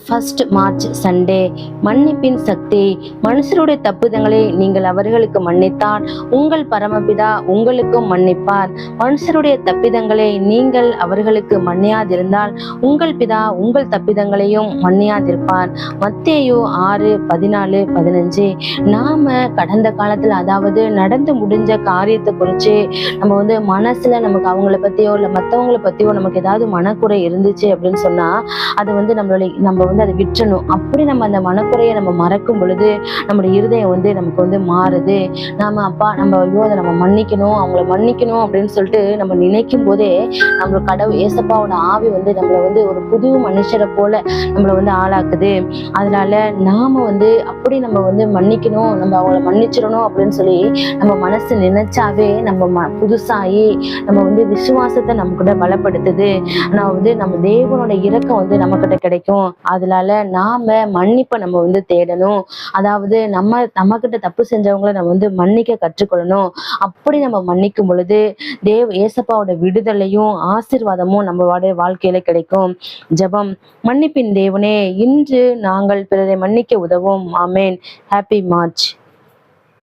First March Sunday. மன்னிப்பின் சக்தி. மனுஷருடைய தப்புதங்களை நீங்கள் அவர்களுக்கு மன்னித்தால் உங்கள் பரமபிதா உங்களுக்கும் மன்னிப்பார். மனுஷருடைய தப்பிதங்களை நீங்கள் அவர்களுக்கு மன்னியாதிருந்தால் உங்கள் பிதா உங்கள் தப்பிதங்களையும் மன்னியாதிருப்பார். மத்தேயு 6:14-15. நாம கடந்த காலத்துல, அதாவது நடந்து முடிஞ்ச காரியத்தை குறிச்சு நம்ம மனசுல நமக்கு அவங்கள பத்தியோ இல்ல மத்தவங்களை பத்தியோ நமக்கு ஏதாவது மனக்குறை இருந்துச்சு அப்படின்னு சொன்னா அது நம்ம அதை விட்டுறணும். அப்படி நம்ம அந்த மனக்குறையை நம்ம மறக்கும் பொழுது நம்முடைய இருதயம் நமக்கு மாறுது. அதை நம்ம மன்னிக்கணும், அவங்கள மன்னிக்கணும் அப்படின்னு சொல்லிட்டு நம்ம நினைக்கும் போதே நம்ம கடவுள் ஏசப்பாவோட ஆவி நம்மளை ஒரு புது மனுஷரை போல நம்மளை ஆளாக்குது. அதனால நாம அப்படி நம்ம மன்னிக்கணும், நம்ம அவங்கள மன்னிச்சிடணும் அப்படின்னு சொல்லி நம்ம மனசு நினைச்சாவே நம்ம புதுசாகி நம்ம விசுவாசத்தை நம்ம கிட்ட பலப்படுத்துது. நம்ம தேவனோட இரக்கம் நம்ம கிட்ட கிடைக்கும். அதனால நாம மன்னிப்பை நம்ம தேடணும். அதாவது நம்ம கிட்ட தப்பு செஞ்சவங்களை நம்ம மன்னிக்க கற்றுக்கொள்ளணும். அப்படி நம்ம மன்னிக்கும் பொழுது ஏசப்பாவோட விடுதலையும் ஆசீர்வாதமும் நம்மளோட வாழ்க்கையில கிடைக்கும். ஜெபம். மன்னிப்பின் தேவனே, இன்று நாங்கள் பிறரை மன்னிக்க உதவும். ஆமேன். Happy March.